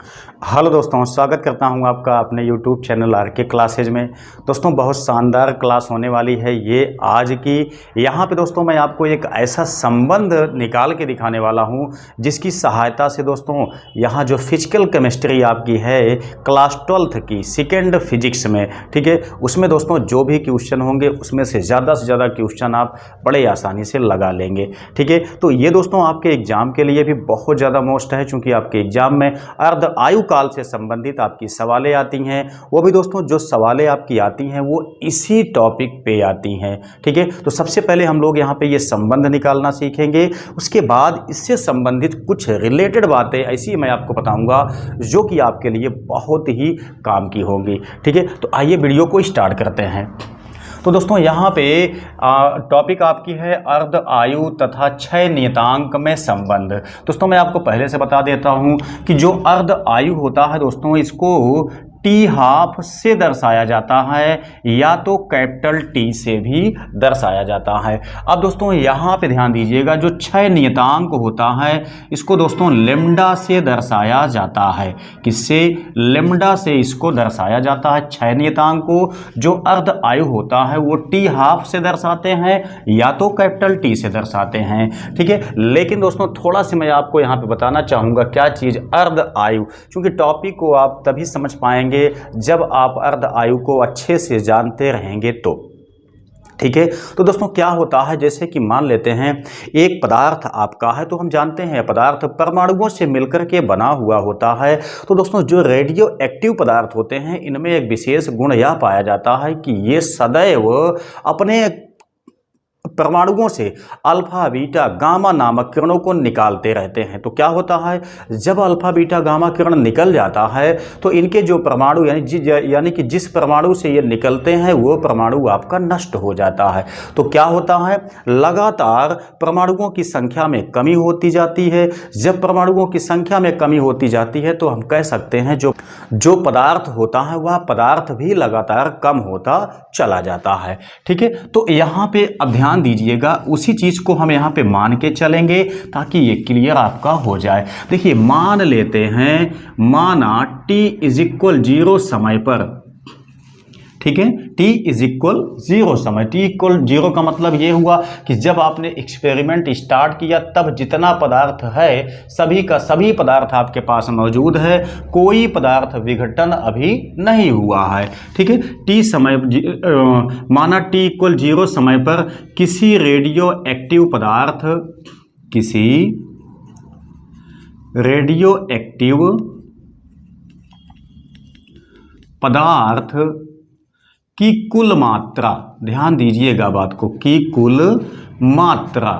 Hello दोस्तों, स्वागत करता हूं आपका अपने YouTube चैनल आरके क्लासेज में। दोस्तों बहुत शानदार क्लास होने वाली है ये आज की। यहाँ पे दोस्तों मैं आपको एक ऐसा संबंध निकाल के दिखाने वाला हूं जिसकी सहायता से दोस्तों यहाँ जो फिजिकल केमिस्ट्री आपकी है क्लास 12th की सेकेंड फिजिक्स में, ठीक है, उसमें दोस्तों जो भी क्वेश्चन होंगे उसमें से ज़्यादा क्वेश्चन आप बड़े आसानी से लगा लेंगे। ठीक है, तो ये दोस्तों आपके एग्ज़ाम के लिए भी बहुत ज़्यादा मोस्ट है, चूँकि आपके एग्ज़ाम में अर्ध आयु काल से संबंधित आपकी सवालें आती हैं। वो भी दोस्तों जो सवालें आपकी आती हैं वो इसी टॉपिक पे आती हैं। ठीक है, तो सबसे पहले हम लोग यहाँ पे ये संबंध निकालना सीखेंगे। उसके बाद इससे संबंधित कुछ रिलेटेड बातें ऐसी मैं आपको बताऊंगा जो कि आपके लिए बहुत ही काम की होंगी। ठीक है, तो आइए वीडियो को स्टार्ट करते हैं। तो दोस्तों यहाँ पे टॉपिक आपकी है अर्ध आयु तथा क्षय नियतांक में संबंध। दोस्तों मैं आपको पहले से बता देता हूँ कि जो अर्ध आयु होता है दोस्तों इसको T½ से दर्शाया जाता है या तो कैपिटल T से भी दर्शाया जाता है। अब दोस्तों यहाँ पे ध्यान दीजिएगा, जो क्षय नियतांक होता है इसको दोस्तों लेम्डा से दर्शाया जाता है। किससे? लेम्डा से इसको दर्शाया जाता है क्षय नियतांक को। जो अर्ध आयु होता है वो T½ से दर्शाते हैं या तो कैपिटल T से दर्शाते हैं। ठीक है, लेकिन दोस्तों थोड़ा सा मैं आपको यहाँ पे बताना चाहूँगा क्या चीज़ अर्ध आयु, क्योंकि टॉपिक को आप तभी समझ पाएंगे जब आप अर्ध आयु को अच्छे से जानते रहेंगे तो। ठीक है, तो दोस्तों क्या होता है, जैसे कि मान लेते हैं एक पदार्थ आपका है, तो हम जानते हैं पदार्थ परमाणुओं से मिलकर के बना हुआ होता है। तो दोस्तों जो रेडियो एक्टिव पदार्थ होते हैं इनमें एक विशेष गुण यह पाया जाता है कि ये सदैव अपने परमाणुओं से अल्फा बीटा गामा नामक किरणों को निकालते रहते हैं। तो क्या होता है, जब अल्फा बीटा गामा किरण निकल जाता है तो इनके जो परमाणु यानी कि जिस परमाणु से ये निकलते हैं वो परमाणु आपका नष्ट हो जाता है। तो क्या होता है, लगातार परमाणुओं की संख्या में कमी होती जाती है। जब परमाणुओं की संख्या में कमी होती जाती है तो हम कह सकते हैं जो पदार्थ होता है वह पदार्थ भी लगातार कम होता चला जाता है। ठीक है, तो यहाँ पे अब ध्यान दीजिएगा, उसी चीज को हम यहाँ पे मान के चलेंगे ताकि ये क्लियर आपका हो जाए। देखिए मान लेते हैं, माना t=0 समय पर, ठीक है, t=0 समय, t=0 का मतलब ये हुआ कि जब आपने एक्सपेरिमेंट स्टार्ट किया तब जितना पदार्थ है सभी का सभी पदार्थ आपके पास मौजूद है, कोई पदार्थ विघटन अभी नहीं हुआ है। ठीक है, माना t=0 समय पर किसी रेडियो एक्टिव पदार्थ की कुल मात्रा, ध्यान दीजिएगा बात को, की कुल मात्रा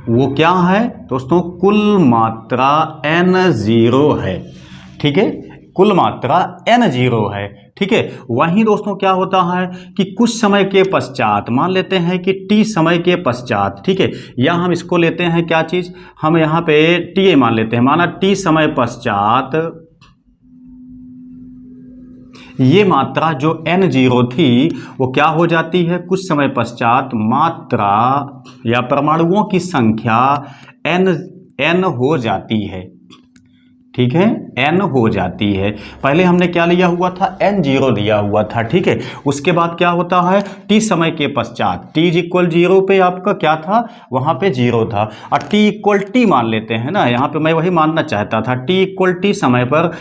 वो क्या है दोस्तों, कुल मात्रा n0 है। ठीक है, कुल मात्रा n0 है। ठीक है, वहीं दोस्तों क्या होता है कि कुछ समय के पश्चात, मान लेते हैं कि t समय के पश्चात, ठीक है, या हम इसको लेते हैं क्या चीज़, हम यहाँ पे ta मान लेते हैं, माना t समय पश्चात ये मात्रा जो n0 थी वो क्या हो जाती है, कुछ समय पश्चात मात्रा या परमाणुओं की संख्या n हो जाती है। ठीक है, n हो जाती है। पहले हमने क्या लिया हुआ था, n0 लिया हुआ था। ठीक है, उसके बाद क्या होता है, t समय के पश्चात t=0 पे आपका क्या था, वहाँ पे 0 था, और t=t मान लेते हैं ना, यहाँ पे मैं वही मानना चाहता था, t=t समय पर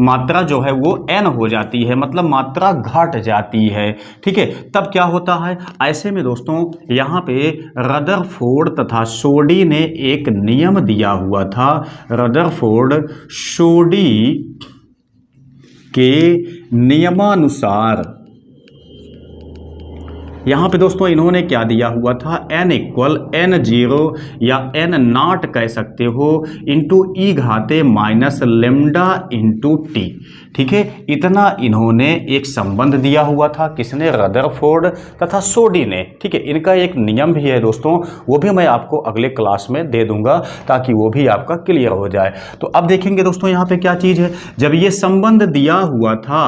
मात्रा जो है वो n हो जाती है, मतलब मात्रा घट जाती है। ठीक है, तब क्या होता है, ऐसे में दोस्तों यहाँ पे रदरफोर्ड तथा सोडी ने एक नियम दिया हुआ था। रदरफोर्ड-सोडी के नियमानुसार यहाँ पे दोस्तों इन्होंने क्या दिया हुआ था, n=n0 या n0 कह सकते हो इंटू e घाते माइनस लेम्डा इंटू टी। ठीक है, इतना इन्होंने एक संबंध दिया हुआ था, किसने, रदरफोर्ड तथा सोडी ने। ठीक है, इनका एक नियम भी है दोस्तों, वो भी मैं आपको अगले क्लास में दे दूंगा ताकि वो भी आपका क्लियर हो जाए। तो अब देखेंगे दोस्तों यहाँ पे क्या चीज़ है, जब ये संबंध दिया हुआ था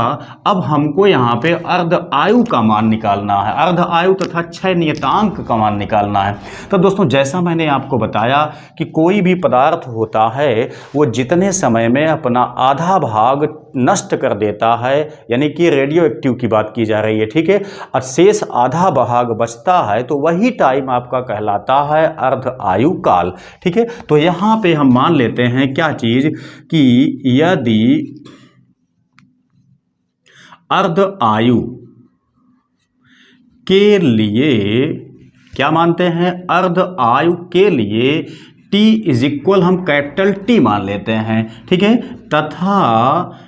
अब हमको यहाँ पे अर्ध आयु का मान निकालना है। अर्ध आयु तथा क्षय नियतांक का मान निकालना है। तो दोस्तों जैसा मैंने आपको बताया कि कोई भी पदार्थ होता है वो जितने समय में अपना आधा भाग नष्ट कर देता है, यानी कि रेडियो एक्टिव की बात की जा रही है, ठीक है, और शेष आधा भाग बचता है तो वही टाइम आपका कहलाता है अर्ध आयु काल। ठीक है, तो यहां पे हम मान लेते हैं क्या चीज कि यदि अर्ध आयु के लिए क्या मानते हैं, अर्ध आयु के लिए T इज इक्वल हम कैपिटल T मान लेते हैं, ठीक है, तथा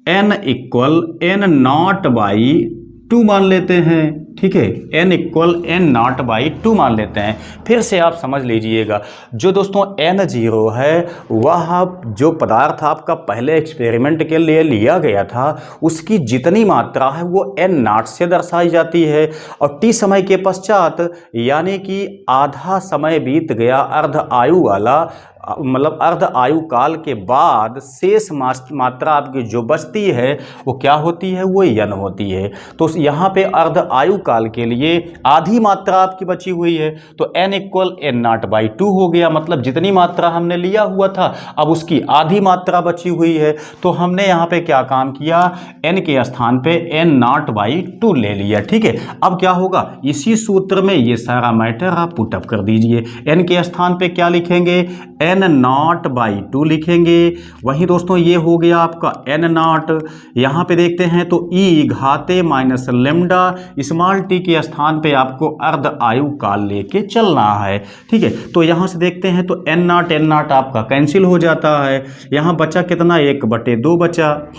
N equal N not by 2 मान लेते हैं, ठीक है, N equal N not by 2 मान लेते हैं। फिर से आप समझ लीजिएगा, जो दोस्तों N0 है वह जो पदार्थ आपका पहले एक्सपेरिमेंट के लिए लिया गया था उसकी जितनी मात्रा है वो N0 से दर्शाई जाती है, और T समय के पश्चात यानी कि आधा समय बीत गया अर्ध आयु वाला, मतलब अर्ध आयु काल के बाद शेष मात्रा आपकी जो बचती है वो क्या होती है, वो N होती है। तो यहाँ पे अर्ध आयु काल के लिए आधी मात्रा आपकी बची हुई है, तो N equal N not by 2 हो गया, मतलब जितनी मात्रा हमने लिया हुआ था अब उसकी आधी मात्रा बची हुई है। तो हमने यहाँ पे क्या काम किया, N के स्थान पे N नॉट बाई 2 ले लिया, ठीक है। अब क्या होगा, इसी सूत्र में ये सारा मैटर आप पुटअप कर दीजिए। N के स्थान पे क्या लिखेंगे, N नॉट बाई 2 लिखेंगे। वहीं दोस्तों ये हो गया आपका N नॉट, यहाँ पे देखते हैं तो E घाते माइनस लेमडा स्मॉल t के स्थान पे आपको अर्ध आयु काल लेके चलना है, ठीक है। तो यहाँ से देखते हैं तो N नॉट आपका कैंसिल हो जाता है, यहाँ बचा कितना, 1/2 बचा,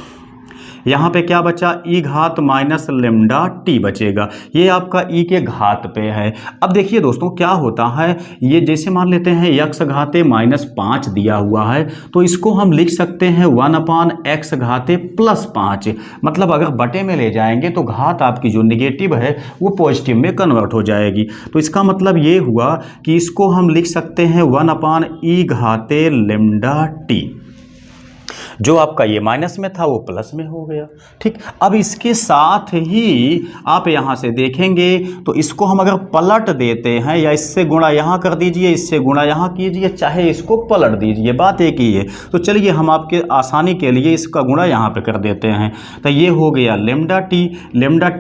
यहाँ पे क्या बचा, ई घात माइनस लेमडा टी बचेगा, ये आपका ई के घात पे है। अब देखिए दोस्तों क्या होता है, ये जैसे मान लेते हैं x घाते -5 दिया हुआ है तो इसको हम लिख सकते हैं 1/x घाते +5, मतलब अगर बटे में ले जाएंगे तो घात आपकी जो निगेटिव है वो पॉजिटिव में कन्वर्ट हो जाएगी। तो इसका मतलब ये हुआ कि इसको हम लिख सकते हैं 1/e घाते लेमडा टी, जो आपका ये माइनस में था वो प्लस में हो गया, ठीक। अब इसके साथ ही आप यहाँ से देखेंगे तो इसको हम अगर पलट देते हैं, या इससे गुणा यहाँ कर दीजिए, इससे गुणा यहाँ कीजिए, चाहे इसको पलट दीजिए, बात एक ही है। तो चलिए हम आपके आसानी के लिए इसका गुणा यहाँ पे कर देते हैं, तो ये हो गया लेमडा टी,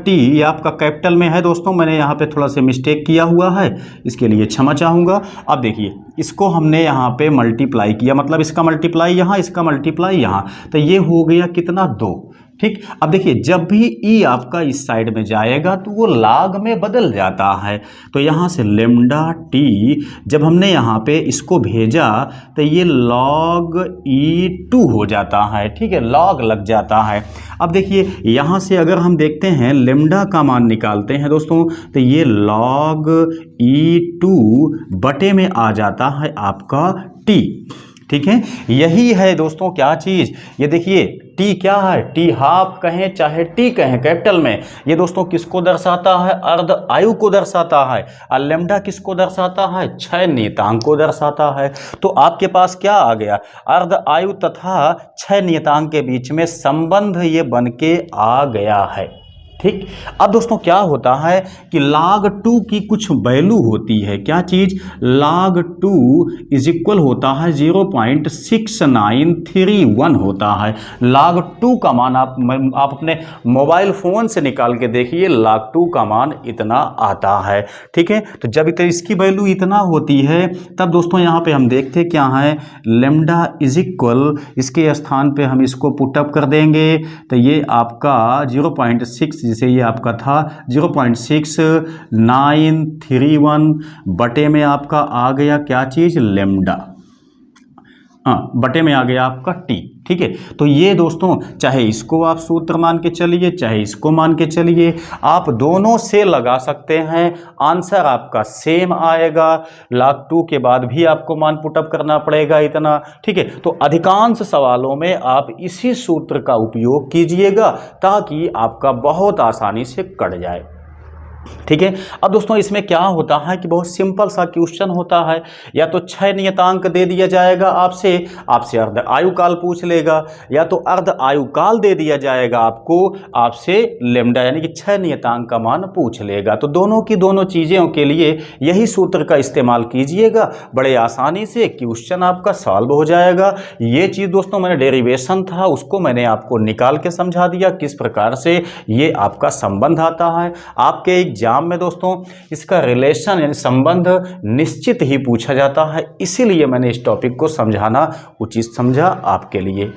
ये आपका कैपिटल में है दोस्तों, मैंने यहाँ पे थोड़ा सा मिस्टेक किया हुआ है, इसके लिए क्षमा चाहूँगा। अब देखिए इसको हमने यहाँ पे मल्टीप्लाई किया, मतलब इसका मल्टीप्लाई यहाँ, इसका मल्टीप्लाई यहाँ, तो ये हो गया कितना, 2, ठीक। अब देखिए जब भी ई आपका इस साइड में जाएगा तो वो लॉग में बदल जाता है, तो यहाँ से लेमडा टी जब हमने यहाँ पे इसको भेजा तो ये log E2 हो जाता है, ठीक है, log लग जाता है। अब देखिए यहाँ से अगर हम देखते हैं लेमडा का मान निकालते हैं दोस्तों, तो ये log E2 बटे में आ जाता है आपका टी, ठीक है। यही है दोस्तों क्या चीज़, ये देखिए टी क्या है, टी हाफ कहें चाहे टी कहें कैपिटल में, ये दोस्तों किसको दर्शाता है, अर्ध आयु को दर्शाता है, और लेमडा किसको दर्शाता है, क्षय नियतांक को दर्शाता है। तो आपके पास क्या आ गया, अर्ध आयु तथा क्षय नियतांक के बीच में संबंध ये बन के आ गया है, ठीक। अब दोस्तों क्या होता है कि log 2 की कुछ वैल्यू होती है, क्या चीज़, log 2 इज इक्वल होता है 0.6931 होता है। log 2 का मान आप अपने मोबाइल फ़ोन से निकाल के देखिए, log 2 का मान इतना आता है, ठीक है। तो जब इसकी वैल्यू इतना होती है तब दोस्तों यहाँ पे हम देखते क्या है, लेमडा इज इक्वल, इसके स्थान पे हम इसको पुटअप कर देंगे, तो ये आपका 0.6, जैसे ये आपका था 0.6931 बटे में आपका आ गया क्या चीज़, लेमडा, बटे में आ गया आपका टी, ठीक है। तो ये दोस्तों चाहे इसको आप सूत्र मान के चलिए चाहे इसको मान के चलिए, आप दोनों से लगा सकते हैं, आंसर आपका सेम आएगा। log 2 के बाद भी आपको मान पुटअप करना पड़ेगा इतना, ठीक है। तो अधिकांश सवालों में आप इसी सूत्र का उपयोग कीजिएगा ताकि आपका बहुत आसानी से कट जाए। ठीक है। अब दोस्तों इसमें क्या होता है कि बहुत सिंपल सा क्वेश्चन होता है, या तो 6 नियतांक दे दिया जाएगा आपसे अर्ध आयुकाल पूछ लेगा, या तो अर्ध आयुकाल दे दिया जाएगा आपसे लेमडा यानी कि 6 नियतांक का मान पूछ लेगा। तो दोनों की दोनों चीज़ों के लिए यही सूत्र का इस्तेमाल कीजिएगा, बड़े आसानी से क्वेश्चन आपका सॉल्व हो जाएगा। ये चीज़ दोस्तों मैंने डेरिवेशन था उसको मैंने आपको निकाल के समझा दिया किस प्रकार से ये आपका संबंध आता है। आपके एग्जाम में दोस्तों इसका रिलेशन यानी संबंध निश्चित ही पूछा जाता है, इसीलिए मैंने इस टॉपिक को समझाना उचित समझा आपके लिए।